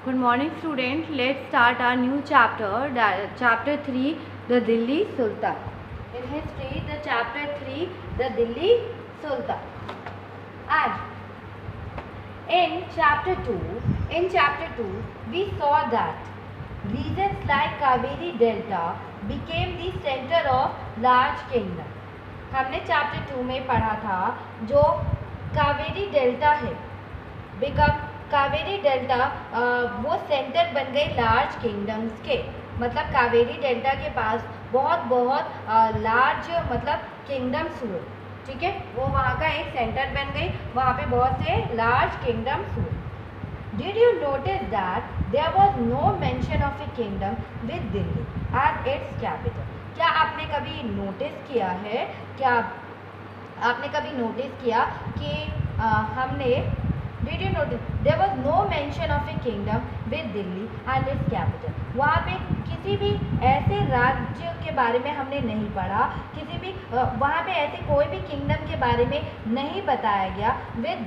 Good morning, students. Let's start our new chapter, chapter 3, the Delhi Sultan. In history, the chapter 3, the Delhi Sultan. And in chapter 2, we saw that regions like Kaveri Delta became the center of large kingdom. हमने chapter 2 में पढ़ा था जो Kaveri delta है, Kaveri delta वो centre बन गई large kingdoms के। मतलब कावेरी डेल्टा के पास बहुत लार्ज मतलब किंगडम्स हुए, ठीक है, वो वहाँ का एक सेंटर बन गई, वहाँ पे बहुत से लार्ज किंगडम्स हुए। Did you notice that there was no mention of a kingdom with Delhi as its capital? क्या आपने कभी नोटिस किया है, कि हमने Did you notice there was no mention of a kingdom with Delhi and its capital? वहाँ पे किसी भी ऐसे राज्य के बारे में हमने नहीं पढ़ा, किसी भी वहाँ पे ऐसे कोई भी किंगडम के बारे में नहीं बताया गया विद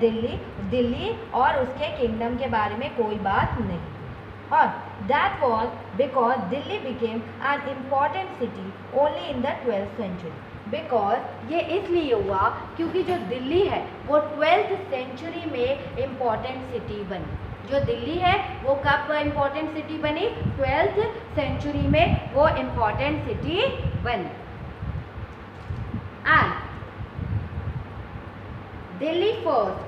दिल्ली और उसके किंगडम के बारे में कोई बात नहीं। और that was because Delhi became an important city only in the 12th century. Because ये इसलिए हुआ क्योंकि जो दिल्ली है वो 12th सेंचुरी में इम्पॉर्टेंट सिटी बनी। जो दिल्ली है वो कब इम्पॉर्टेंट सिटी बनी? 12th सेंचुरी में वो इम्पॉर्टेंट सिटी बनी। And Delhi first,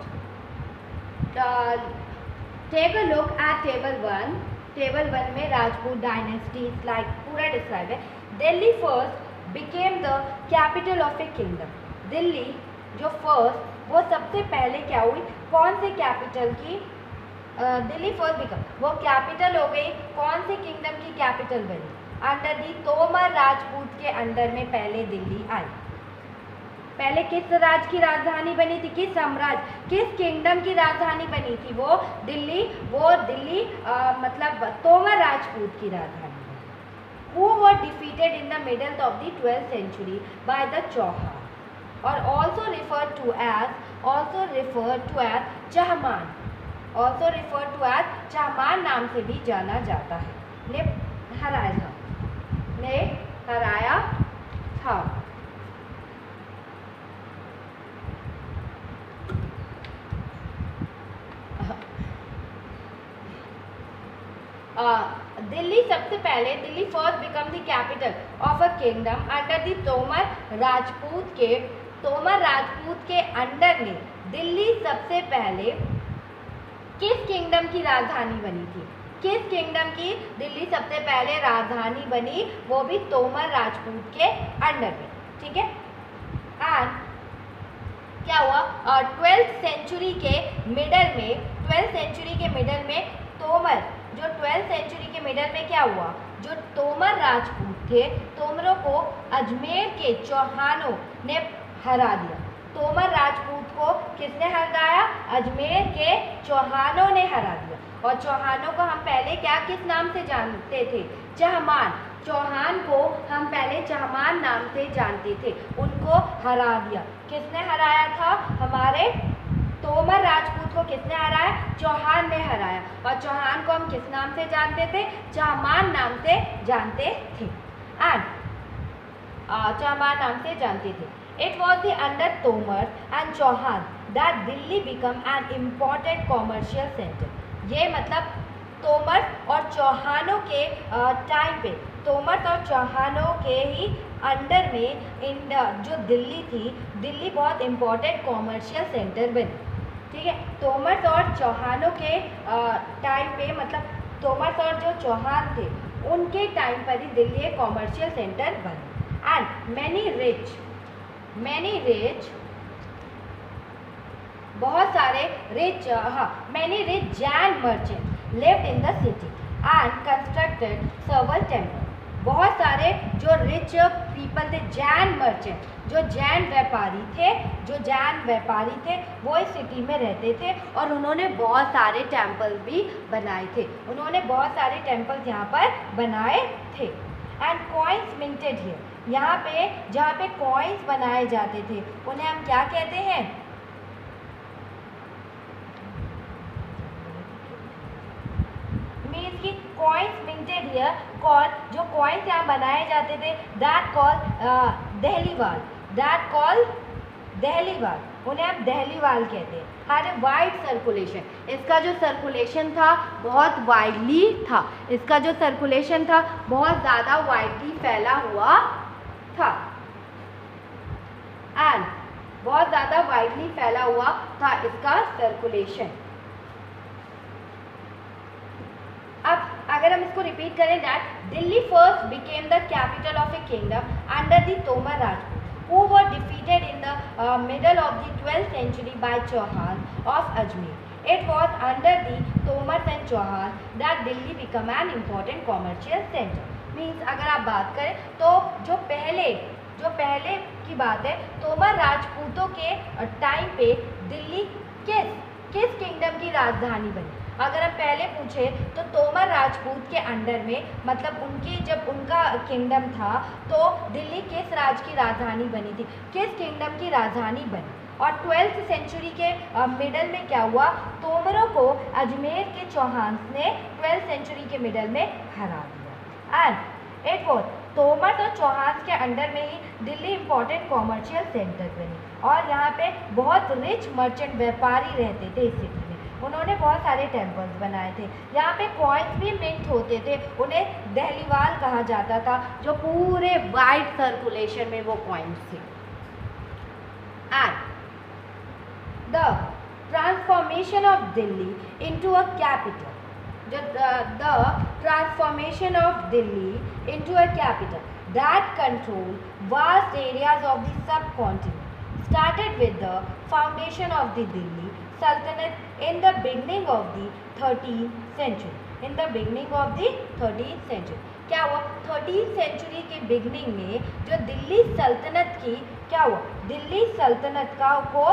take a look at table 1 में राजपूत डायनेस्टीज लाइक पूरा डिस्क्राइब है। Delhi first became the capital of a kingdom. Delhi जो फर्स्ट वो सबसे पहले क्या हुई, कौन से कैपिटल की दिल्ली फर्स्ट बिकम वो कैपिटल हो गई, कौन से किंगडम की कैपिटल बनी? अंडर दी तोमर राजपूत के अंडर में पहले दिल्ली आई। पहले किस राज्य की राजधानी बनी थी, किस साम्राज्य, किस किंगडम की राजधानी बनी थी? वो दिल्ली मतलब तोमर राजपूत की राजधानी, who were defeated in the middle of the 12th century by the Chauhan, or also referred to as Chahman, Chahaman नाम से भी जाना जाता है। ने हराया था। दिल्ली सबसे पहले Delhi first become the capital of a kingdom under the Tomar Rajput के अंडर में दिल्ली सबसे पहले किस किंगडम की राजधानी बनी थी? किस किंगडम की दिल्ली सबसे पहले राजधानी बनी? वो भी तोमर राजपूत के अंडर में, ठीक है। एंड क्या हुआ? 12th सेंचुरी के मिडल में तोमर, जो 12th सेंचुरी के मिडल में क्या हुआ, जो तोमर राजपूत थे, तोमरों को अजमेर के चौहानों ने हरा दिया। तोमर राजपूत को किसने हराया? अजमेर के चौहानों ने हरा दिया। और चौहानों को हम पहले किस नाम से जानते थे? चहमान। चौहान को हम पहले चहमान नाम से जानते थे, उनको हरा दिया। किसने हराया था? हमारे तोमर राजपूत को किसने हराया? चौहान ने हराया। और चौहान को हम किस नाम से जानते थे? चहमान नाम से जानते थे। चहमान नाम से जानते थे। It was the under Tomar and Chauhan that Delhi became an important commercial center. ये मतलब तोमर और चौहानों के टाइम पे, तोमर और चौहानों के ही अंडर में जो दिल्ली थी, दिल्ली बहुत इम्पोर्टेंट कॉमर्शियल सेंटर बनी, ठीक है। तोमर और चौहानों के टाइम पे, मतलब तोमर और जो चौहान थे उनके टाइम पर ही दिल्ली एक कॉमर्शियल सेंटर बनी। एंड मैनी रिच बहुत सारे rich Jain merchant lived in the city and constructed several temple. बहुत सारे जो रिच पीपल थे, जैन मर्चेंट, जो जैन व्यापारी थे वो इस सिटी में रहते थे और उन्होंने बहुत सारे टेम्पल भी बनाए थे। उन्होंने बहुत सारे टेम्पल्स यहाँ पर बनाए थे। एंड कॉइन्स मिंटेड हियर, यहाँ पे जहाँ पे कॉइन्स बनाए जाते थे उन्हें हम क्या कहते हैं? कॉइन्स मिंटेड हियर कॉल्ड, जो कॉइन्स यहाँ बनाए जाते थे, that called Dehliwal, that called Dehliwal, उन्हें हम दहलीवाल कहते हैं। हैड ए वाइड सर्कुलेशन, इसका जो सर्कुलेशन था बहुत वाइडली था, इसका जो सर्कुलेशन था बहुत ज़्यादा वाइडली फैला हुआ था, एंड बहुत ज़्यादा वाइडली फैला हुआ था इसका सर्कुलेशन। अब अगर हम इसको रिपीट करें, that Delhi first became the capital of A kingdom under the Tomar Rajput, who were defeated in the middle of the 12th century by Chauhan of Ajmer. It was under the Tomars and Chauhan that Delhi became an important commercial center. Means अगर आप बात करें तो जो पहले की बात है, तोमर राजपूतों के टाइम पे दिल्ली किस किंगडम की राजधानी बनी। अगर हम पहले पूछे तो तोमर राजपूत के अंडर में, मतलब जब उनका किंगडम था तो दिल्ली किस राज्य की राजधानी बनी थी, किस किंगडम की राजधानी बनी। और 12th सेंचुरी के मिडल में क्या हुआ, तोमरों को अजमेर के चौहान ने 12th सेंचुरी के मिडल में हरा दिया। एंड इट वॉज तोमर और चौहान के अंडर में ही दिल्ली इम्पोर्टेंट कॉमर्शियल सेंटर बनी, और यहाँ पे बहुत रिच मर्चेंट व्यापारी रहते थे इस सिटी में। उन्होंने बहुत सारे टेम्पल्स बनाए थे, यहाँ पे कॉइन्स भी मिंट होते थे, उन्हें दहलीवाल कहा जाता था, जो पूरे वाइड सर्कुलेशन में वो कॉइन्स थे। And the transformation of Delhi into a capital, the transformation of Delhi into a capital that controlled vast areas of the subcontinent started with the foundation of the Delhi Sultanate in the beginning of the 13th century. In the beginning of the 13th century, क्या हुआ, 13th century के beginning में जो दिल्ली सल्तनत की क्या हुआ, दिल्ली सल्तनत को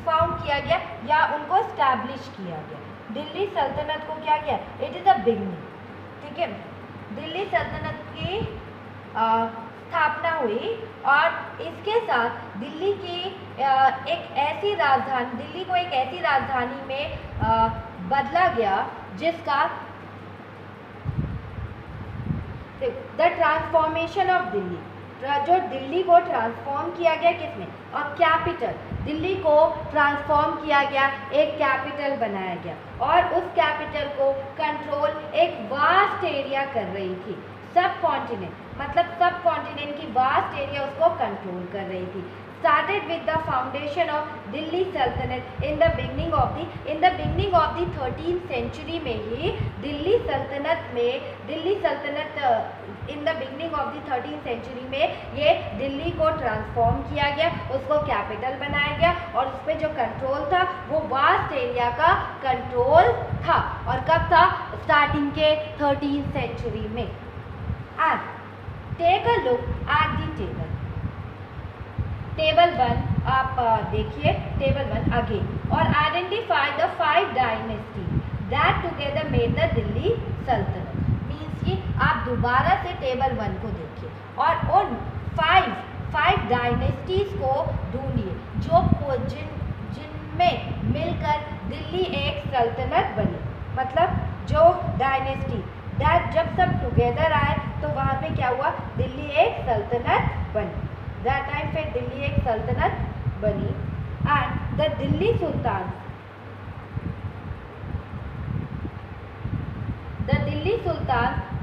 फाउंड किया गया या उनको स्टैब्लिश किया गया। दिल्ली सल्तनत को क्या किया, इट इज़ अ बिगनिंग, ठीक है। दिल्ली सल्तनत की स्थापना हुई और इसके साथ दिल्ली की एक ऐसी राजधानी, दिल्ली को एक ऐसी राजधानी में बदला गया जिसका द ट्रांसफॉर्मेशन ऑफ दिल्ली, जो दिल्ली को ट्रांसफॉर्म किया गया किसमें, और कैपिटल, दिल्ली को ट्रांसफॉर्म किया गया, एक कैपिटल बनाया गया, और उस कैपिटल को कंट्रोल एक वास्ट एरिया कर रही थी, सब कॉन्टिनेंट, मतलब सब कॉन्टिनेंट की वास्ट एरिया उसको कंट्रोल कर रही थी। started with the foundation of Delhi Sultanate in the beginning of the 13th century में ही दिल्ली सल्तनत in the beginning of the 13th century में ये दिल्ली को ट्रांसफॉर्म किया गया, उसको कैपिटल बनाया गया, और उस पर जो कंट्रोल था वो वास्ट एरिया का कंट्रोल था। और कब था, स्टार्टिंग के 13th सेंचुरी में। And take a look at the table 1, आप देखिए टेबल 1 अगेन, और identify the 5 dynasty that together made the Delhi सल्तनत। मीन्स कि आप दोबारा से टेबल 1 को देखिए और उन 5 डायनेस्टीज को ढूंढिए जो जिनमें मिलकर दिल्ली एक सल्तनत बनी। मतलब जो डायनेस्टी दैट जब सब टुगेदर आए तो वहाँ पे क्या हुआ, दिल्ली एक सल्तनत बनी। दैट टाइम पे दिल्ली एक सल्तनत बनी। And the Delhi Sultan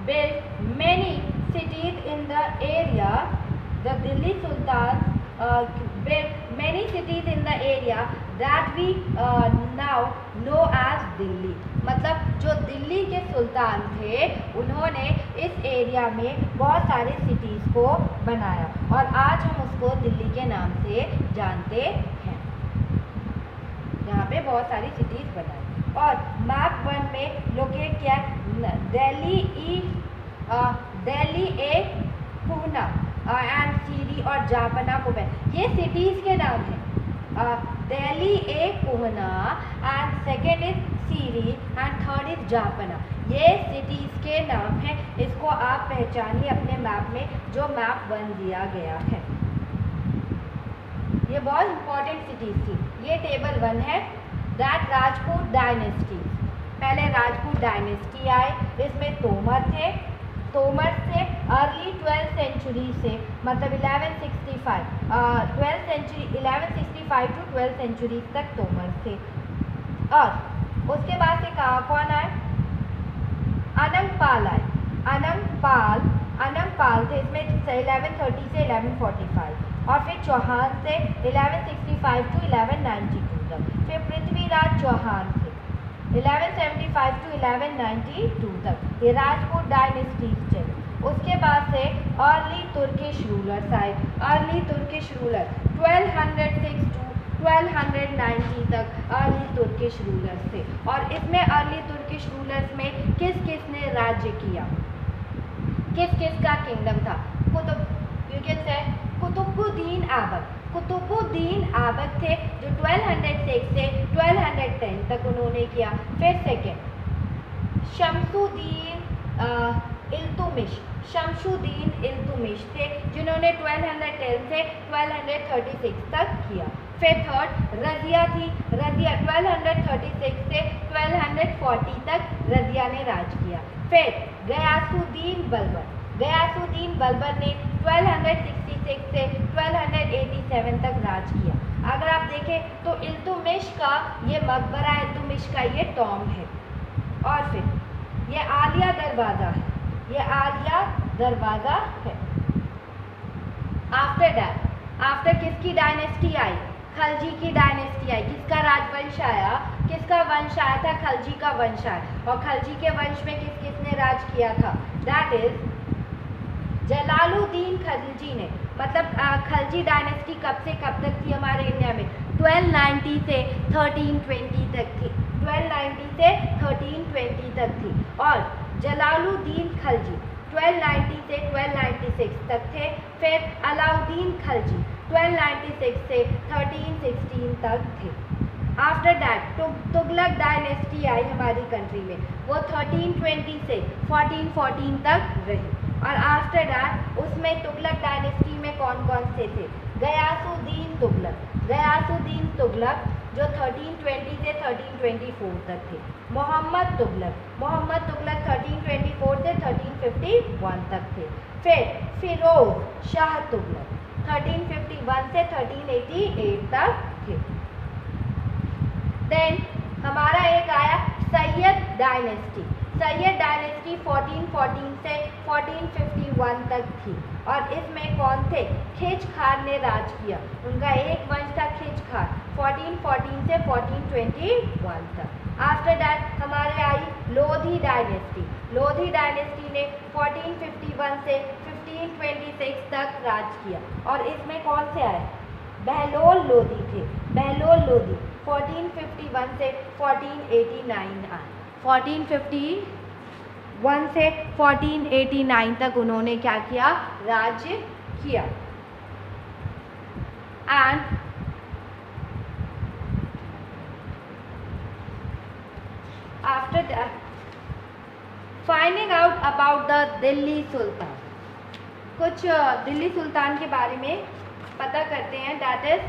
built many cities in the area. The Delhi Sultan built many cities in the area that we now know as Delhi. मतलब जो दिल्ली के सुल्तान थे उन्होंने इस एरिया में बहुत सारे सिटीज़ को बनाया और आज हम उसको दिल्ली के नाम से जानते हैं। यहाँ पे बहुत सारी सिटीज़ बनाई। और मैप 1 में लोकेट किया दिल्ली ए पूना एंड सीरी और जापना को ये सिटीज़ के नाम हैं। दिल्ली ए पूना and second is Siri and third is जापना। ये सिटीज़ के नाम हैं। इसको आप पहचानिए अपने मैप में जो मैप 1 दिया गया है। ये बहुत इंपॉर्टेंट सिटीज़ थी। ये टेबल 1 है। दैट राजपूत डायनेस्टी, पहले राजपूत डायनेस्टी आए, इसमें तोमर थे, तोमर से अर्ली 12th सेंचुरी से मतलब 1165 टू 12th सेंचुरी तक तोमर थे। और उसके बाद से कौन आए? अनंगपाल आए। अनंगपाल थे, इसमें 1130 से 1145, और फिर चौहान से 1165 टू 1192 तक। फिर पृथ्वीराज चौहान थे 1175 टू 1192 तक, ये राजपूत डायनेस्टी चले। उसके बाद से अर्ली तुर्किश रूलर्स आए। अर्ली तुर्किश रूलर 1206 टू 1290 तक अर्ली तुर्किश रूलर्स थे। और इसमें अर्ली तुर्किश रूलर्स में किस किस ने राज्य किया, किस किस का किंगडम था? कुतुबुद्दीन ऐबक। कुतुबुद्दीन ऐबक थे जो 1206 से 1210 तक उन्होंने किया। फिर सेकेंड शमसुद्दीन इल्तुमिश। शमसुद्दीन इल्तुमिश थे जिन्होंने 1210 से 1236 तक किया। फिर थर्ड रजिया थी। रजिया 1236 से 1240 तक रजिया ने राज किया। फिर गयासुद्दीन बलबर। गयासुद्दीन बलबर ने 1266 से 1287 तक राज किया। अगर आप देखें तो इल्तुमिश का ये मकबरा, इल्तुमिश का ये टॉम है। और फिर ये आलिया दरवाज़ा है, ये आलिया दरवाज़ा है। आफ्टर दैट, आफ्टर किसकी डायनेस्टी आई? खलजी की डायनेस्टी आई। किसका राजवंश आया? किसका वंश आया था? खलजी का वंश आया। और खलजी के वंश में किस किसने राज किया था? दैट इज जलालुद्दीन खलजी ने। मतलब खलजी डायनेस्टी कब से कब तक थी हमारे इंडिया में? 1290 से 1320 तक थी। 1290 से 1320 तक थी। और जलालुद्दीन खलजी 1290 से 1296 तक थे। फिर अलाउद्दीन खलजी 1296 से 1316 तक थे। आफ्टर दैट तुगलक डायनेस्टी आई हमारी कंट्री में, वो 1320 से 1414 तक रही। और आफ्टर दैट उसमें तुगलक डायनेस्टी में कौन कौन से थे? गयासुद्दीन तुगलक। गयासुद्दीन तुगलक जो 1320 से 1324 तक थे। मोहम्मद तुगलक। मोहम्मद तुगलक 1324 से 1351 तक थे। फिर फिरोज शाह तुगलक 1351 से 1388 तक थे। देन हमारा एक आया सैयद डायनेस्टी। सैयद डायनेस्टी 1414 से 1451 तक थी। और इसमें कौन थे? खिजखार ने राज किया। उनका एक वंश था खिजखार 1414 से 1421 तक। आफ्टर दैट हमारे आई लोधी डायनेस्टी। लोधी डायनेस्टी ने 1451 से 1526 तक राज किया। और इसमें कौन से आए? बहलोल लोधी थे। बहलोल लोधी 1451 से 1489 आए। 1451 से 1489 तक उन्होंने क्या किया? राज्य किया। And after that finding out about the Delhi sultan. कुछ दिल्ली सुल्तान के बारे में पता करते हैं। That is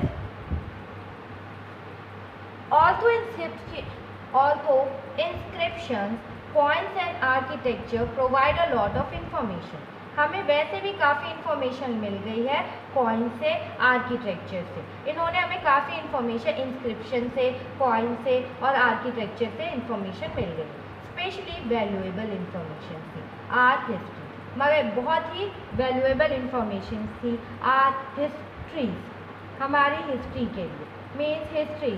although inscriptions, coins and architecture provide a lot of information. हमें वैसे भी काफ़ी इन्फॉर्मेशन मिल गई है कॉइन से, आर्किटेक्चर से। इन्होंने हमें काफ़ी इन्फॉर्मेशन इंस्क्रिप्शन से, कॉइन से और आर्किटेक्चर से इन्फॉर्मेशन मिल गई, स्पेशली वैल्यूएबल इन्फॉर्मेशन थी। आर्ट हिस्ट्री, मगर बहुत ही वैल्यूएबल इन्फॉर्मेशन थी। आर्ट हिस्ट्री हमारी हिस्ट्री के लिए मीन्स हिस्ट्री।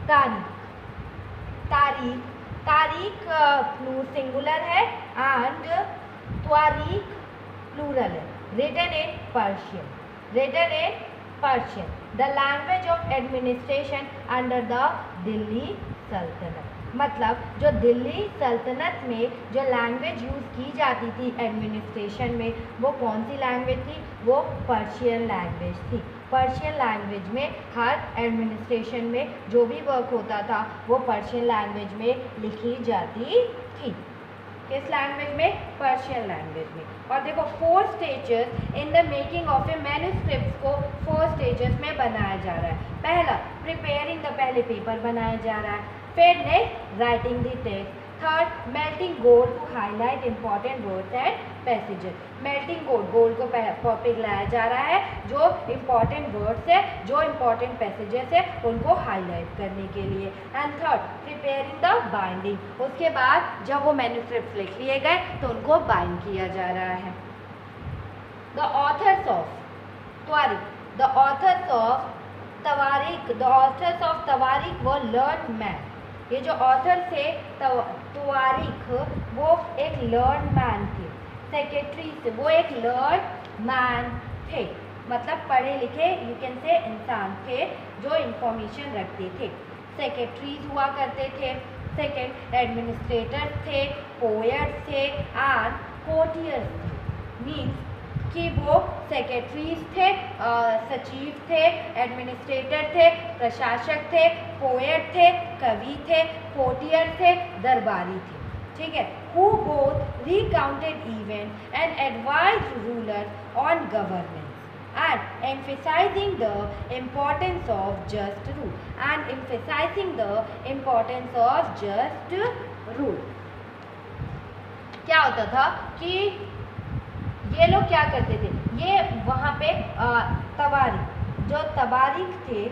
तारीख, तारीख तारीख सिंगुलर है एंड त्वारीख प्लूरल है। Written in Persian, written in Persian. The language of administration under the Delhi सल्तनत। मतलब जो दिल्ली सल्तनत में जो लैंग्वेज यूज़ की जाती थी एडमिनिस्ट्रेशन में, वो कौन सी लैंग्वेज थी? वो पर्शियन लैंग्वेज थी। पर्शियन लैंग्वेज में हर एडमिनिस्ट्रेशन में जो भी वर्क होता था वो पर्शियन लैंग्वेज में लिखी जाती थी। किस लैंग्वेज में? पर्शियन लैंग्वेज में। और देखो 4 stages in the making of A manuscript को 4 स्टेजेस में बनाया जा रहा है। पहला प्रिपेयरिंग द, पहले पेपर बनाया जा रहा है। फिर next writing the text, third melting gold to highlight important words and passages. Melting gold, gold को पिघलाया जा रहा है, जो इम्पॉर्टेंट वर्ड्स है, जो इम्पॉर्टेंट पैसेजेस है उनको हाईलाइट करने के लिए। And third preparing the binding, उसके बाद जब वो मैन्युस्क्रिप्ट लिख लिए गए तो उनको बाइंड किया जा रहा है। The authors of tawarikh, the authors of tawarikh, the authors of tawarikh वो लर्न मैन। ये जो ऑथर थे तवारीख वो एक लर्न मैन थे। सेक्रेटरी से वो एक लर्न मैन थे, मतलब पढ़े लिखे यू कैन से इंसान थे जो इंफॉर्मेशन रखते थे। सेक्रेटरीज हुआ करते थे। सेकेंड एडमिनिस्ट्रेटर थे, पोएट्स थे एंड कोर्टियर्स थे। मीन्स कि वो सेक्रेटरीज थे, सचिव थे, एडमिनिस्ट्रेटर थे, प्रशासक थे, पोएट थे, कवि थे, कोर्टियर थे, दरबारी थे। ठीक है। Who both recounted event and advised ruler on governance and emphasizing the importance of just rule, and emphasizing the importance of just rule। क्या होता था कि ये लोग क्या करते थे, ये वहाँ पे तवारीख, जो तवारीख थे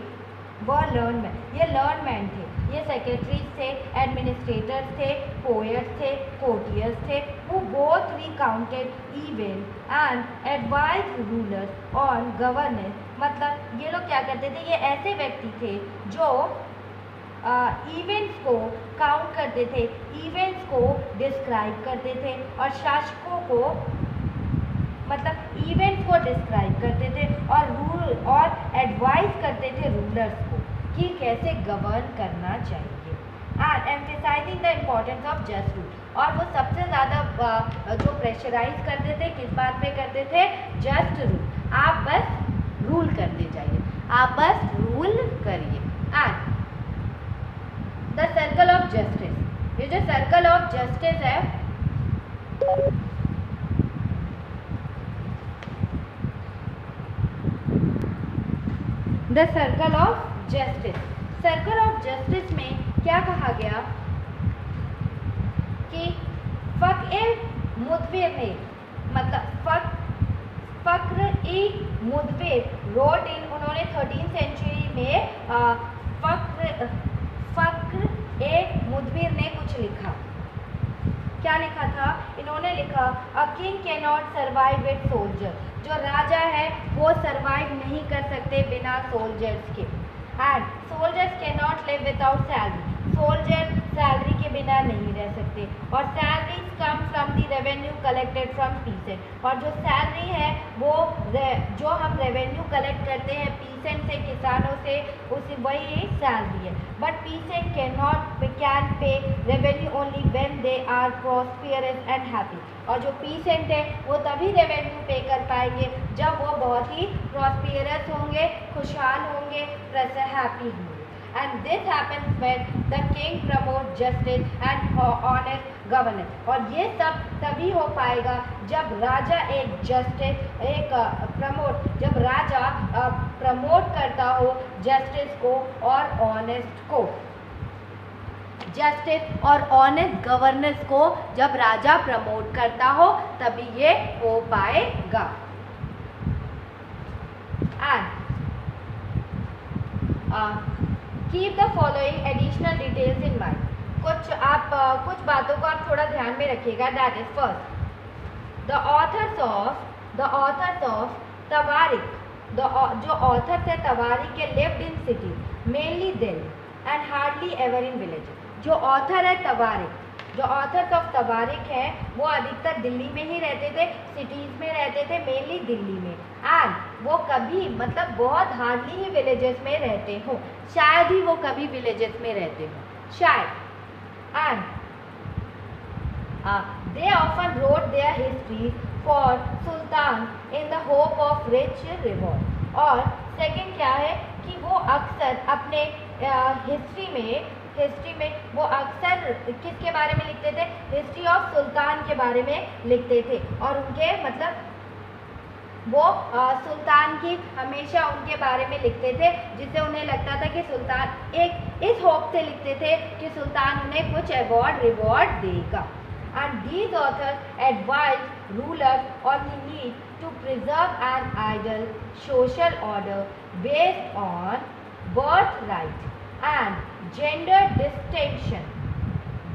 वो लर्नमैन, ये लर्नमैन थे, ये सेक्रेटरीज थे, एडमिनिस्ट्रेटर्स थे, पोएट्स थे, कोर्टियर्स थे, वो both recounted event and advise rulers on governance. मतलब ये लोग क्या करते थे, ये ऐसे व्यक्ति थे जो इवेंट्स को काउंट करते थे, इवेंट्स को डिस्क्राइब करते थे और शासकों को मतलब इवेंट्स को डिस्क्राइब करते थे और रूल और एडवाइस करते थे रूलर्स को कि कैसे गवर्न करना चाहिए। And emphasizing the importance of just rule, और वो सबसे ज़्यादा जो प्रेशराइज करते थे किस बात पे करते थे, जस्ट रूल। आप बस रूल करते जाइए, आप बस रूल करिए। And the circle of justice, ये जो सर्कल ऑफ जस्टिस है the circle of justice, circle of justice में क्या कहा गया कि फ़क्र-ए-मुदव्विर ने, मतलब फ़क्र-ए-मुदव्विर रोट इन, उन्होंने 13th सेंचुरी में फ़क्र-ए-मुदव्विर ने कुछ लिखा। क्या लिखा था, इन्होंने लिखा a king can not survive with soldier, जो राजा है वो सर्वाइव नहीं कर सकते बिना सोल्जर्स के। And soldiers can not live without salary, soldier salary के बिना नहीं रह सकते। और salaries come from the revenue collected from pheasant, और जो सैलरी है वो जो हम रेवेन्यू कलेक्ट करते हैं पीसेंट से, किसानों से, उसे वही सैलरी है। But peasant can pay revenue only when they are prosperous and happy, और जो पीसेंट है वो तभी रेवेन्यू पे कर पाएंगे जब वो बहुत ही प्रॉस्पियरस होंगे, खुशहाल होंगे, हैप्पी होंगे। And this happens when the king promotes justice and honest governance, और ये सब तभी हो पाएगा जब राजा एक जस्टिस जब राजा प्रमोट करता हो जस्टिस को और ऑनेस्ट को, जस्टिस और ऑनेस्ट गवर्नेंस को जब राजा प्रमोट करता हो तभी ये हो पाएगा। And keep the following additional details in mind, कुछ बातों को आप थोड़ा ध्यान में रखिएगा। That is first the authors of tawarikh, जो ऑथर्स है तवारीख के lived in city mainly Delhi and hardly ever in village. जो ऑथर है तवारीख, जो ऑथर्स ऑफ तवारीख हैं वो अधिकतर दिल्ली में ही रहते थे, सिटीज़ में रहते थे, मेनली दिल्ली में। एंड वो कभी मतलब बहुत हार्डली ही विलेजेस में रहते हों, शायद ही वो कभी विलेजेस में रहते हों, शायद। And they often wrote their history for sultan in the hope of rich reward. और सेकंड क्या है कि वो अक्सर अपने हिस्ट्री में वो अक्सर किसके बारे में लिखते थे, हिस्ट्री ऑफ सुल्तान के बारे में लिखते थे, और उनके मतलब वो सुल्तान की हमेशा उनके बारे में लिखते थे, जिससे उन्हें लगता था कि सुल्तान, एक इस होप से लिखते थे कि सुल्तान उन्हें कुछ अवार्ड रिवॉर्ड देगा. And these authors advised rulers on the need to preserve an ideal social order based on birthright and gender distinction.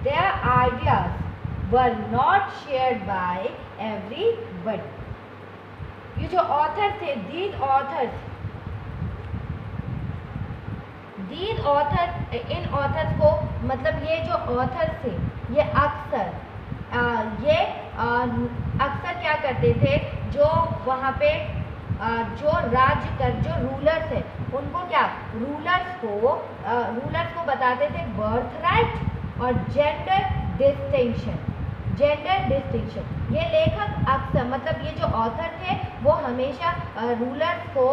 Their ideas were not shared by everybody. ये जो ऑथर थे, these authors, इन ऑथर्स को, मतलब ये जो author थे ये अक्सर क्या करते थे, जो वहाँ पे जो रूलर्स है उनको क्या, रूलर्स को बताते थे बर्थ राइट और जेंडर डिस्टिंक्शन. ये लेखक अक्सर, मतलब ये जो ऑथर थे वो हमेशा रूलर्स को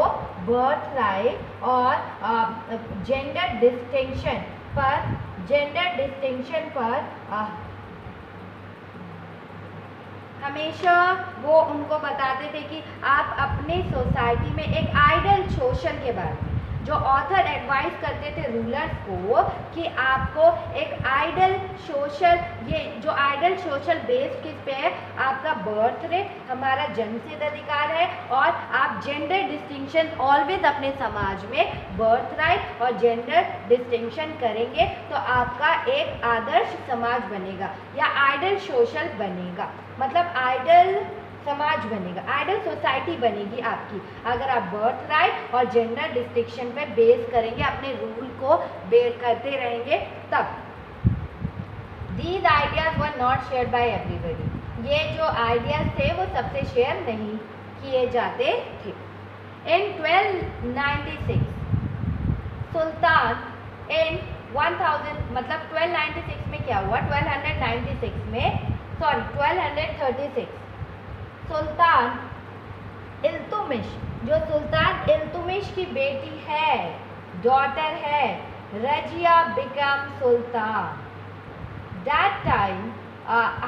बर्थ राइट और जेंडर डिस्टिंक्शन पर हमेशा वो उनको बताते थे कि आप अपने सोसाइटी में एक आइडल सोशल के बारे में, जो ऑथर एडवाइस करते थे रूलर्स को कि आपको एक आइडल सोशल, ये जो आइडल सोशल बेस्ड किस पे है, आपका बर्थ रेट, हमारा जन्मसिद्ध अधिकार है, और आप जेंडर डिस्टिंक्शन ऑलवेज अपने समाज में बर्थ राइट और जेंडर डिस्टिंक्शन करेंगे तो आपका एक आदर्श समाज बनेगा या आइडल सोशल बनेगा, मतलब आइडल समाज बनेगा, आइडल सोसाइटी बनेगी आपकी, अगर आप बर्थ राइट और जेंडर डिस्टिंक्शन पे बेस करेंगे, अपने रूल को बेस करते रहेंगे तब. These ideas were not share by everybody. ये जो आइडियाज थे वो सबसे शेयर नहीं किए जाते थे. इन 1296 सुल्तान इन 1000, मतलब 1296 में क्या हुआ, 1236 सुल्तान इल्तुमिश, जो सुल्तान इल्तुमिश की बेटी है, डॉटर है, Razia become Sultan. That time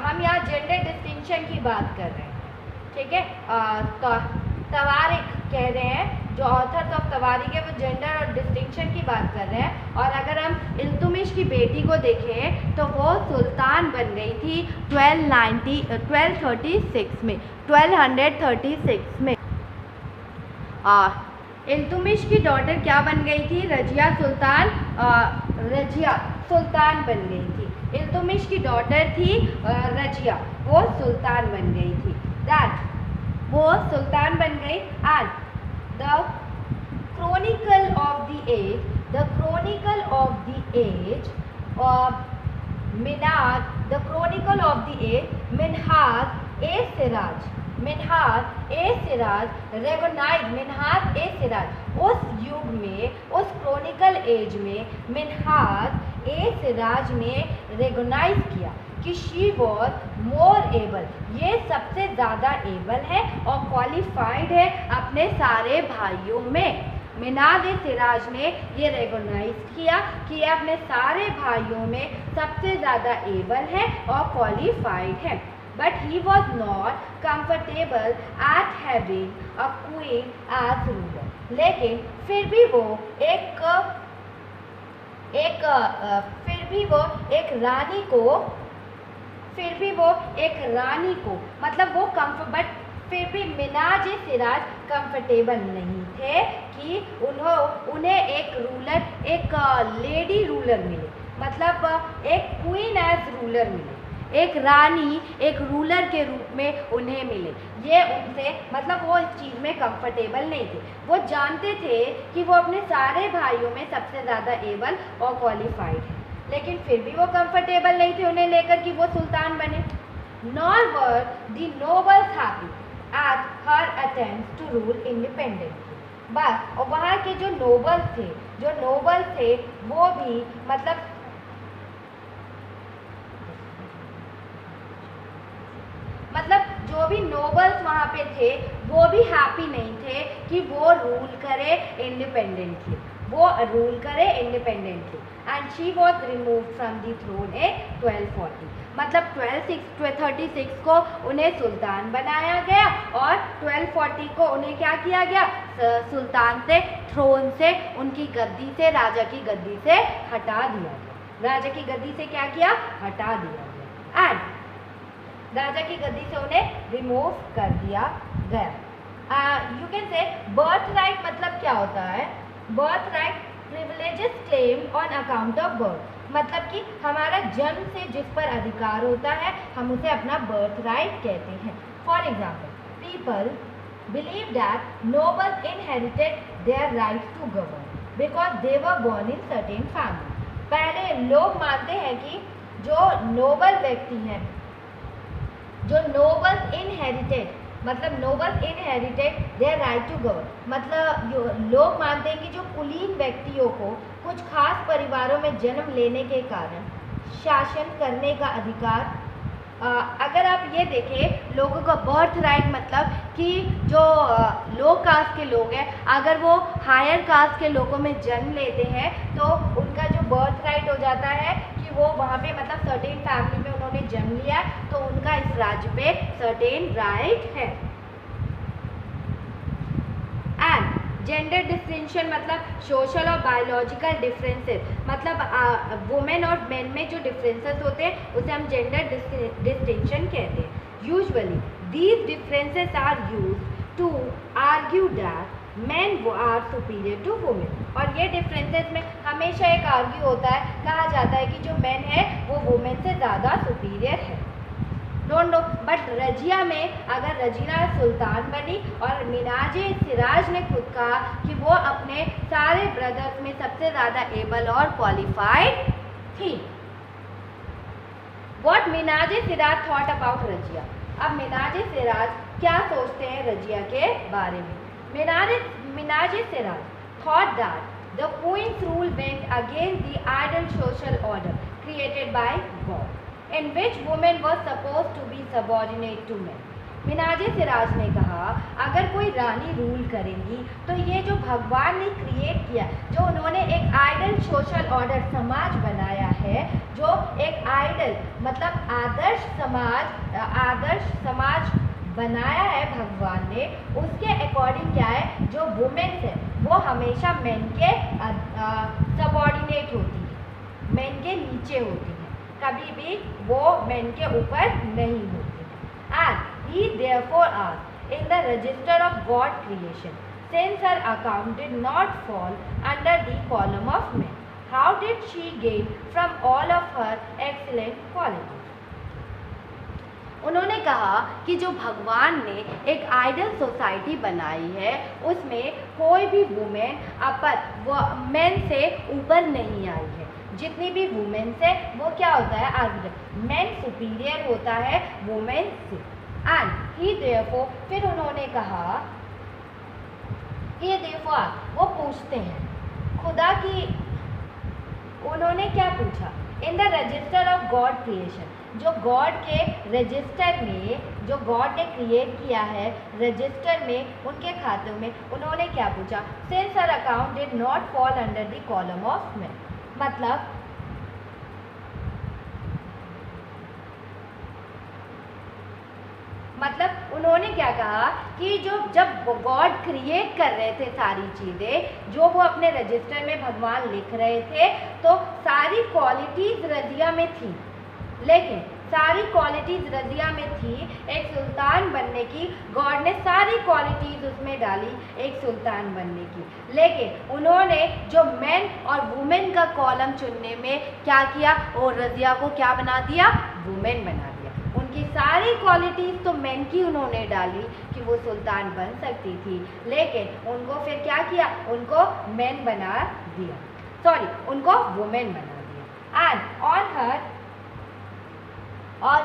हम यहाँ जेंडर डिस्टिंक्शन की बात कर रहे हैं, ठीक है. तो तवारिक कह रहे हैं, जो ऑथर्स ऑफ तवारिक है वो जेंडर और डिस्टिंक्शन की बात कर रहे हैं. और अगर हम इल्तुमिश की बेटी को देखें तो वो सुल्तान बन गई थी 1236 में. इल्तुमिश की डॉटर क्या बन गई थी, रजिया सुल्तान बन गई थी. इल्तुमिश की डॉटर थी रजिया, वो सुल्तान बन गई थी. वो सुल्तान बन गई. And the chronicle of the age Minhaj उस युग में, उस क्रोनिकल एज में मिन्हाज ए सिराज ने रेगोनाइज किया कि शी वॉज मोर एबल, ये सबसे ज़्यादा एबल है और क्वालिफाइड है अपने सारे भाइयों में. मिन्हाज ए सिराज ने ये रेगोनाइज किया कि ये अपने सारे भाइयों में सबसे ज़्यादा एबल है और क्वालिफाइड है. But he was not comfortable at having a queen as ruler. लेकिन फिर भी वो एक रानी को मतलब वो बट फिर भी मिन्हाज ए सिराज कंफर्टेबल नहीं थे कि उन्हें एक लेडी रूलर मिले, मतलब एक क्वीन एज रूलर मिले, एक रानी एक रूलर के रूप में उन्हें मिले. ये उनसे मतलब वो इस चीज़ में कंफर्टेबल नहीं थे. वो जानते थे कि वो अपने सारे भाइयों में सबसे ज़्यादा एबल और क्वालिफाइड है, लेकिन फिर भी वो कंफर्टेबल नहीं थे उन्हें लेकर कि वो सुल्तान बने. Nor were the nobles happy at her attempts to rule independently. बस और वहाँ के जो नोबल्स थे वो भी मतलब जो भी नोबल्स वहाँ पे थे वो भी हैप्पी नहीं थे कि वो रूल करे इंडिपेंडेंटली. वो रूल करे independently. And she was remove from the throne in 1240, मतलब 1236 को उन्हें सुल्तान बनाया गया और 1240 को उन्हें क्या किया गया, सुल्तान से, थ्रोन से, उनकी गद्दी से, राजा की गद्दी से हटा दिया गया। राजा की गद्दी से क्या किया, हटा दिया गया। एंड राजा की गद्दी से उन्हें रिमूव कर दिया गया। You can say birth right मतलब क्या होता है, birth right privileges claim on account of birth, मतलब कि हमारा जन्म से जिस पर अधिकार होता है हम उसे अपना बर्थ राइट कहते हैं। For example, people believe that nobles inherited their right to govern because they were born in certain family. पहले लोग मानते हैं कि जो नोबल व्यक्ति हैं, जो नोबल्स इनहेरिटेड, मतलब nobles inherited their right to govern, मतलब लोग मानते हैं कि जो कुलीन व्यक्तियों को कुछ खास परिवारों में जन्म लेने के कारण शासन करने का अधिकार, अगर आप ये देखें लोगों का बर्थ राइट मतलब कि जो लो कास्ट के लोग हैं अगर वो हायर कास्ट के लोगों में जन्म लेते हैं तो उनका जो बर्थ राइट हो जाता है कि वो वहाँ पे मतलब सर्टेन फैमिली में उन्होंने जन्म लिया तो उनका इस राज्य पे सर्टेन राइट है। एंड जेंडर डिस्टिंक्शन मतलब सोशल और बायोलॉजिकल डिफरेंसेस, मतलब वुमेन और मेन में जो डिफरेंसेस होते हैं उसे हम जेंडर डिस्टिंक्शन कहते हैं। Usually these differences are used to argue that men are superior to women, और ये डिफरेंसेस में हमेशा एक आर्ग्यू होता है, कहा जाता है कि जो मेन है वो वुमेन से ज़्यादा सुपीरियर है। डोंट नो, बट रजिया में अगर रजीना सुल्तान बनी और मिनाजे सिराज ने खुद कहा कि वो अपने सारे ब्रदर्स में सबसे ज़्यादा एबल और क्वालिफाइड थी। What Minhaje Siraj thought about Razia, अब मिनाजे सिराज क्या सोचते हैं रजिया के बारे में। मिनाजे Siraj thought that the queen's rule went against the ideal social order created by God, in which women were supposed to be subordinate to men. मिनाजे Siraj ने कहा अगर कोई रानी रूल करेंगी तो ये जो भगवान ने क्रिएट किया, जो उन्होंने एक आइडल सोशल ऑर्डर समाज बनाया है, जो एक आइडल मतलब आदर्श समाज बनाया है भगवान ने, उसके अकॉर्डिंग क्या है, जो वुमेन्स है वो हमेशा मेन के सबऑर्डिनेट होती है, मेन के नीचे होती है, कभी भी वो मेन के ऊपर नहीं होती। And he therefore asked in the register of God creation, since her account did not fall under the column of men, how did she gain from all of her excellent qualities? उन्होंने कहा कि जो भगवान ने एक idol society बनाई है उसमें कोई भी वुमेन मेन से ऊपर नहीं आई है। जितनी भी वुमेन से वो क्या होता है, आइडल, मेन सुपीरियर होता है वुमेन से। एंड ही देयरफॉर, फिर उन्होंने कहा ये देयरफॉर, वो पूछते हैं खुदा की, उन्होंने क्या पूछा, in the register of God creation, जो गॉड के रजिस्टर में, जो गॉड ने क्रिएट किया है रजिस्टर में, उनके खातों में उन्होंने क्या पूछा, since her account did not fall under the column of man, मतलब उन्होंने क्या कहा कि जब गॉड क्रिएट कर रहे थे सारी चीज़ें, जो वो अपने रजिस्टर में भगवान लिख रहे थे, तो सारी क्वालिटीज़ रजिया में थी, लेकिन सारी क्वालिटीज़ रजिया में थी एक सुल्तान बनने की, गॉड ने सारी क्वालिटीज़ उसमें डाली एक सुल्तान बनने की, लेकिन उन्होंने जो मेन और वुमेन का कॉलम चुनने में क्या किया, और रजिया को क्या बना दिया, वुमेन बना दिया। उनकी सारी क्वालिटीज़ तो मेन की उन्होंने डाली कि वो सुल्तान बन सकती थी, लेकिन उनको फिर क्या किया, उनको मेन बना दिया, सॉरी उनको वुमेन बना दिया। एंड ऑन हर, और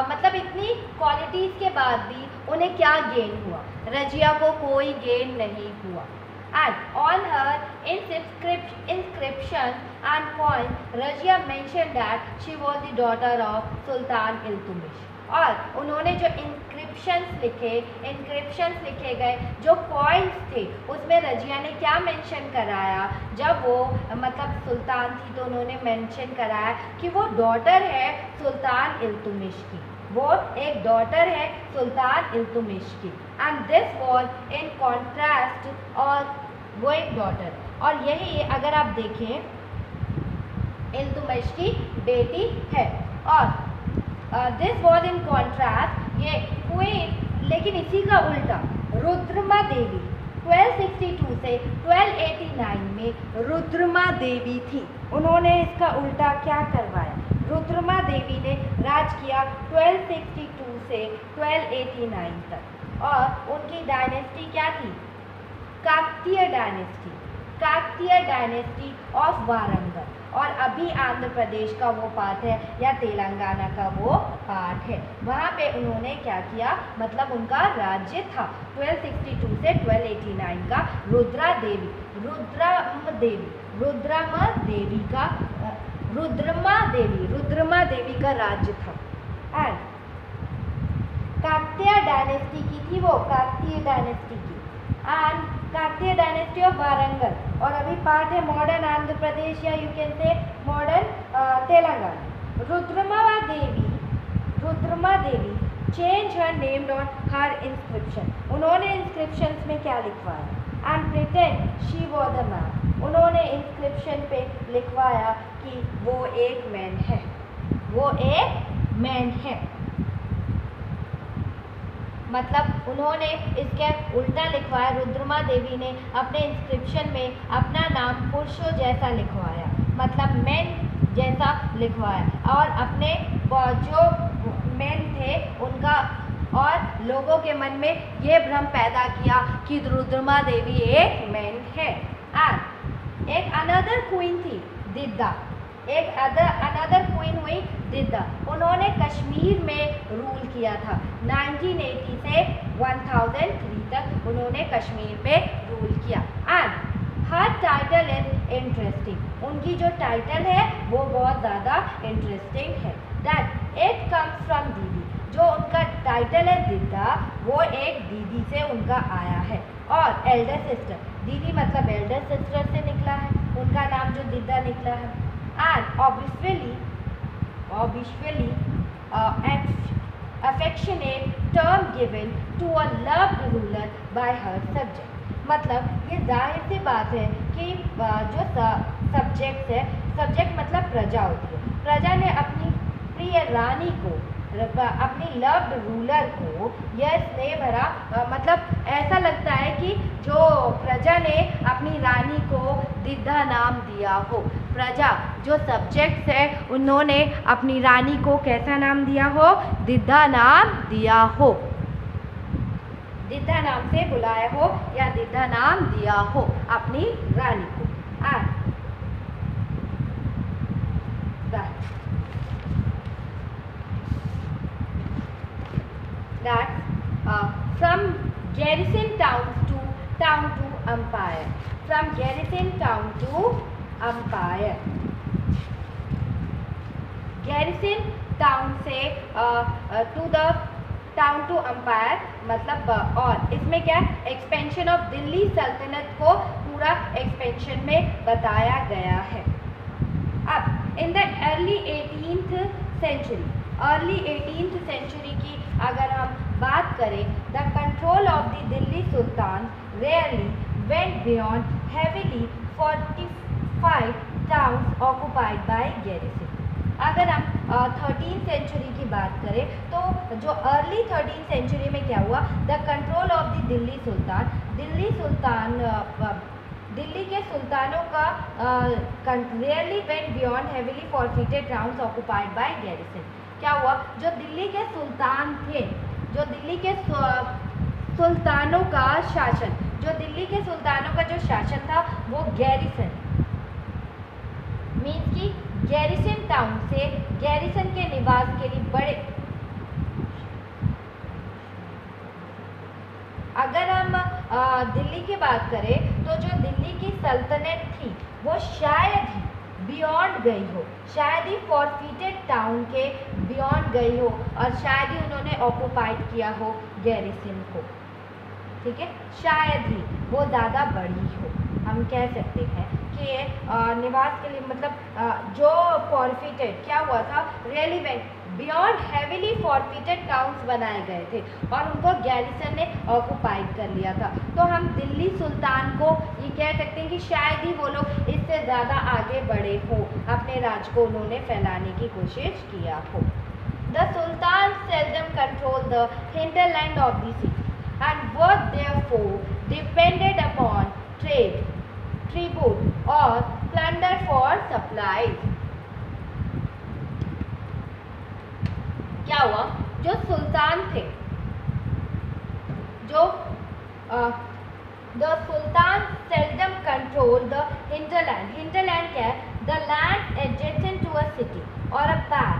मतलब इतनी क्वालिटीज़ के बाद भी उन्हें क्या गेन हुआ, रजिया को कोई गेन नहीं हुआ। And on her inscriptions and coins, Razia mentioned that she was the daughter of Sultan Iltutmish. और उन्होंने जो इंस्क्रिप्शंस लिखे गए, जो कॉइन्स थे, उसमें रजिया ने क्या मेंशन कराया, जब वो मतलब सुल्तान थी तो उन्होंने मेंशन कराया कि वो डॉटर है सुल्तान इल्तुतमिश की, वो एक डॉटर है सुल्तान इल्तुतमिश की। And this was in contrast, और वो एक डॉटर, और यही अगर आप देखें इल्तुतमिश की बेटी है। और दिस वॉज इन कॉन्ट्रास्ट, ये क्वीन, लेकिन इसी का उल्टा रुद्रमा देवी 1262 से 1289 में रुद्रमा देवी थी। उन्होंने इसका उल्टा क्या करवाया, रुद्रमा देवी ने राज किया 1262 से 1289 तक, और उनकी डायनेस्टी क्या थी, काकतीय डायनेस्टी ऑफ वारंगल। और अभी आंध्र प्रदेश का वो पार्ट है या तेलंगाना का वो पार्ट है, वहाँ पे उन्होंने क्या किया, मतलब उनका राज्य था 1262 से 1289 का। रुद्रमा देवी का राज्य था। एंड काकतीय डायनेस्टी की थी वो, काकतीय डायनेस्टी की, and Kakatiya dynasty of Warangal, और अभी पार्ट है मॉडर्न आंध्र प्रदेश या you can say modern Telangana. Rudrama Devi change her name on her inscription, उन्होंने इंस्क्रिप्शंस में क्या लिखवाया, and pretend she was a man, उन्होंने इंस्क्रिप्शन पे लिखवाया कि वो एक मैन है, मतलब उन्होंने इसके उल्टा लिखवाया। रुद्रमा देवी ने अपने इंस्क्रिप्शन में अपना नाम पुरुषों जैसा लिखवाया, मतलब मेन जैसा लिखवाया, और अपने जो मेन थे उनका, और लोगों के मन में ये भ्रम पैदा किया कि रुद्रमा देवी एक मेन है। एंड एक अनदर क्वीन थी दिद्दा, अनदर क्वीन हुई दिद्दा, उन्होंने कश्मीर में रूल किया था 1980 से 1003 तक उन्होंने कश्मीर में रूल किया। And her title is interesting, उनकी जो टाइटल है वो बहुत ज़्यादा इंटरेस्टिंग है। दैट इट कम्स फ्रॉम दीदी, जो उनका टाइटल है दिद्दा, वो एक दीदी से उनका आया है। और एल्डर सिस्टर, दीदी मतलब एल्डर सिस्टर से निकला है, उनका नाम जो दिद्दा निकला है। And obviously affectionate term given to a loved ruler by her subject, मतलब ये जाहिर सी बात है कि जो सब्जेक्ट है, सब्जेक्ट मतलब प्रजा होती है, प्रजा ने अपनी प्रिय रानी को, अपनी लव्ड रूलर को यह स्नेह भरा, मतलब ऐसा लगता है कि जो प्रजा ने अपनी रानी को दिद्दा नाम दिया हो, प्रजा जो सब्जेक्ट्स है उन्होंने अपनी रानी को कैसा नाम दिया हो, दिद्दा नाम दिया हो, दिद्दा नाम से बुलाया हो या दिद्दा नाम दिया हो अपनी रानी को। From garrison town to empire, from garrison town to empire, garrison town से to the town to empire, मतलब और इसमें क्या एक्सपेंशन ऑफ दिल्ली सल्तनत को पूरा एक्सपेंशन में बताया गया है। अब in the early 18th century की अगर हम बात करें, the control of the Delhi Sultan rarely went beyond heavily 45 towns occupied by garrison. अगर हम 13th सेंचुरी की बात करें तो जो अर्ली 13th सेंचुरी में क्या हुआ, the control of the Delhi sultan, Delhi के सुल्तानों का rarely went beyond heavily fortified towns occupied by garrison. क्या हुआ, जो दिल्ली के सुल्तान थे, जो दिल्ली के सुल्तानों का शासन, जो दिल्ली के सुल्तानों का जो शासन था वो गैरिसन मीन्स कि गैरिसन टाउन से, गैरिसन के निवास के लिए बड़े, अगर हम दिल्ली की बात करें तो जो दिल्ली की सल्तनत थी वो शायद ही बियॉन्ड गई हो, शायद ही फॉरफिटेड टाउन के बियॉन्ड गई हो और शायद ही उन्होंने ऑक्युपाइड किया हो गैरिसन को। ठीक है, शायद ही वो ज़्यादा बड़ी हो। हम कह सकते हैं कि निवास के लिए मतलब जो फॉरफिटेड क्या हुआ था, relevant beyond heavily forfeited towns बनाए गए थे और उनको गैरिसन ने ऑक्युपाइड कर लिया था। तो हम दिल्ली सुल्तान को ये कह सकते हैं कि शायद ही वो लोग इससे ज़्यादा आगे बढ़े हो, अपने राज को उन्होंने फैलाने की कोशिश किया हो। The sultan seldom controlled the hinterland of the city and were therefore depended upon trade, tribute or plunder for supplies. क्या हुआ, जो सुल्तान थे, जो the sultan seldom controlled the hinterland. hinterland क्या है, the land adjacent to a city or a part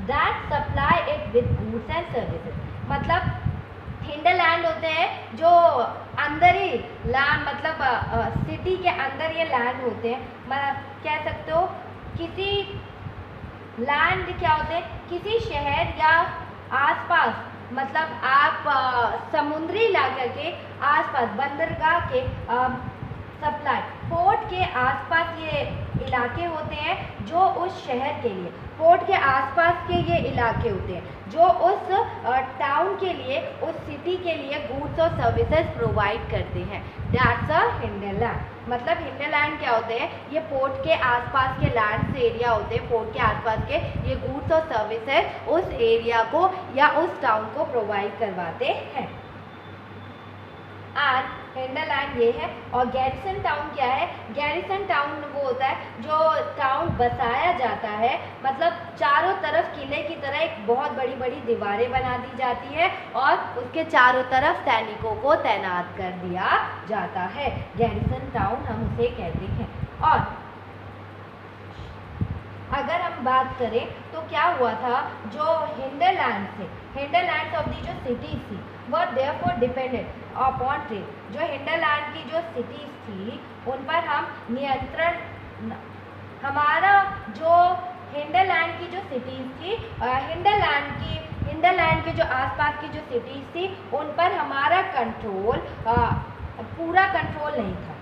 that supply it with goods and services. मतलब hinterland होते हैं जो अंदर ही लैंड, मतलब सिटी के अंदर ये लैंड होते हैं। कह सकते हो किसी लैंड क्या होते हैं, किसी शहर या आसपास, मतलब आप समुद्री इलाके के आसपास, बंदरगाह के सप्लाई, पोर्ट के आसपास ये इलाके होते हैं जो उस शहर के लिए, पोर्ट के आसपास के ये इलाके होते हैं जो उस टाउन के लिए, उस सिटी के लिए गुड्स और सर्विसेज प्रोवाइड करते हैं। That's a hinterland. मतलब हिंडरलैंड क्या होते हैं, ये पोर्ट के आसपास के लैंड एरिया होते हैं, पोर्ट के आसपास के ये गुड्स और सर्विसेज उस एरिया को या उस टाउन को प्रोवाइड करवाते हैं। एंड हिंडरलैंड ये है। और गैरिसन टाउन क्या है, गैरिसन टाउन वो होता है जो टाउन बसाया जाता है, मतलब चारों तरफ किले की तरह एक बहुत बड़ी बड़ी दीवारें बना दी जाती है और उसके चारों तरफ सैनिकों को तैनात कर दिया जाता है। गैरिसन टाउन हम उसे कहते हैं। और अगर हम बात करें तो क्या हुआ था, जो हिंडरलैंड थे, हिंडरलैंड ऑफ दी जो सिटीज थी वह देयरफॉर डिपेंडेड अपॉन ट्रेड। जो हिंडरलैंड की जो सिटीज थी उन पर हम नियंत्रण, हमारा जो हिंडरलैंड की जो सिटीज थी, हिंडरलैंड के जो आसपास की जो सिटीज थी उन पर हमारा कंट्रोल, पूरा कंट्रोल नहीं था,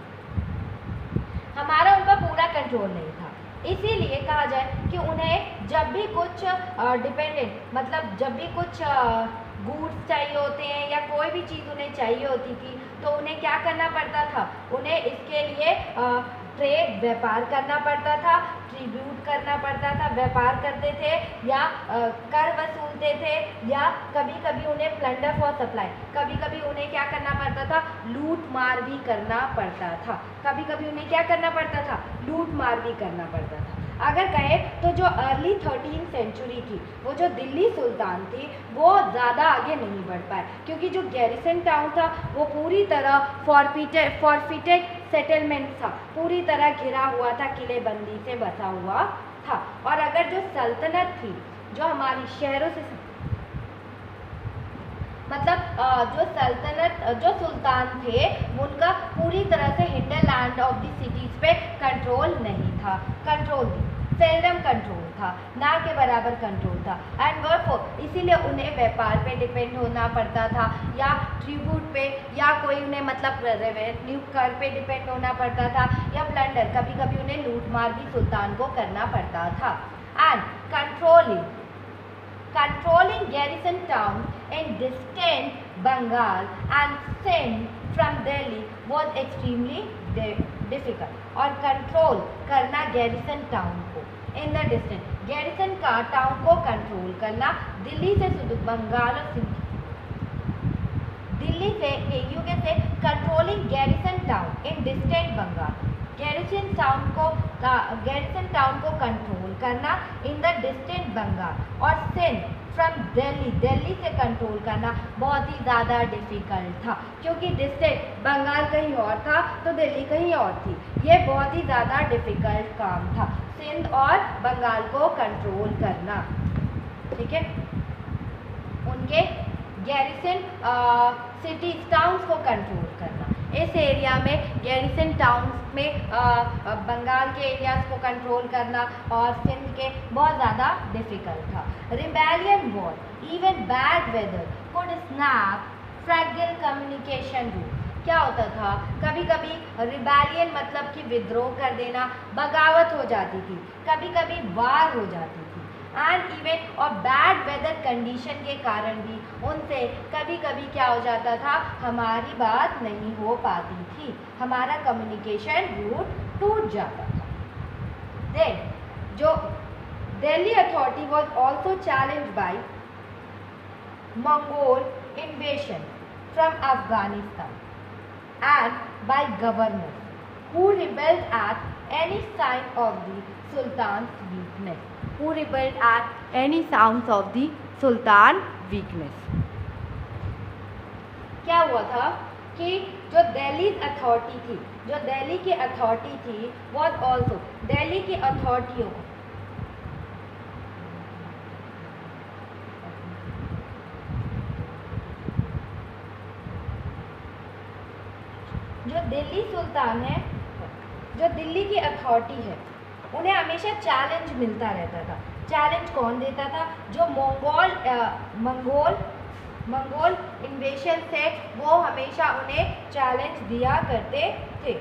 हमारा उन पर पूरा कंट्रोल नहीं था। इसीलिए कहा जाए कि उन्हें जब भी कुछ डिपेंडेंट, मतलब जब भी कुछ गुड्स चाहिए होते हैं या कोई भी चीज़ उन्हें चाहिए होती थी तो उन्हें क्या करना पड़ता था, उन्हें इसके लिए ट्रेड, व्यापार करना पड़ता था, ट्रिब्यूट करना पड़ता था, व्यापार करते थे या कर वसूलते थे, या कभी कभी उन्हें प्लंडर फॉर सप्लाई, कभी कभी उन्हें क्या करना पड़ता था, लूट मार भी करना पड़ता था, कभी कभी उन्हें क्या करना पड़ता था, लूट मार भी करना पड़ता था। अगर कहें तो जो अर्ली 13वीं सेंचुरी थी, वो जो दिल्ली सुल्तान थी वो ज़्यादा आगे नहीं बढ़ पाए, क्योंकि जो गैरिसन टाउन था वो पूरी तरह फॉरफिटेड सेटलमेंट था, पूरी तरह घिरा हुआ था, किलेबंदी से बसा हुआ था। और अगर जो सल्तनत थी, जो हमारी शहरों से, मतलब जो सल्तनत, जो सुल्तान थे उनका पूरी तरह से हिंडरलैंड ऑफ द सिटीज़ पे कंट्रोल नहीं था, कंट्रोल सेल्डम कंट्रोल था, ना के बराबर कंट्रोल था। एंड वर्फोर इसीलिए उन्हें व्यापार पे डिपेंड होना पड़ता था, या ट्रिब्यूट पे, या कोई उन्हें मतलब रेवेन्यू कर पे डिपेंड होना पड़ता था, या प्लंडर, कभी कभी उन्हें लूट मार भी सुल्तान को करना पड़ता था। And controlling garrison towns in distant Bengal and Sindh from Delhi was extremely difficult. और कंट्रोल करना garrison town को in the distant, garrison का टाउन को कंट्रोल करना दिल्ली से, बंगाल और सिंध, दिल्ली से, यूके से controlling garrison town in distant Bengal, garrison town को कंट्रोल करना इन द डिस्टेंट बंगाल, और सिंध फ्रॉम दिल्ली, दिल्ली से कंट्रोल करना बहुत ही ज़्यादा डिफ़िकल्ट था, क्योंकि डिस्टेंट बंगाल कहीं और था तो दिल्ली कहीं और थी। ये बहुत ही ज़्यादा डिफ़िकल्ट काम था, सिंध और बंगाल को कंट्रोल करना। ठीक है, उनके गैरिसन सिटीज, टाउन्स को कंट्रोल करना। इस एरिया में गैरिसन टाउन्स में बंगाल के एरियाज को कंट्रोल करना और सिंध के बहुत ज़्यादा डिफ़िकल्ट था। Rebellion war, even bad weather could snap fragile communication route. क्या होता था, कभी कभी रिबेलियन मतलब कि विद्रोह कर देना, बगावत हो जाती थी, कभी कभी वार हो जाती थी, एंड इवन और बैड वेदर कंडीशन के कारण भी उनसे कभी कभी क्या हो जाता था, हमारी बात नहीं हो पाती थी, हमारा कम्युनिकेशन रूट टूट जाता था। देन जो Delhi authority was also challenge by Mongol invasion from Afghanistan and by governors who rebelled at any sign of the Sultan's weakness. Who rebelled at any sounds of the Sultan weakness. क्या हुआ था कि जो Delhi authority थी, जो दिल्ली की authority थी, was also Delhi की अथॉरिटियों को जो दिल्ली सुल्तान है, जो दिल्ली की अथॉरिटी है, उन्हें हमेशा चैलेंज मिलता रहता था। चैलेंज कौन देता था? जो मंगोल इन्वेशन से वो हमेशा उन्हें चैलेंज दिया करते थे।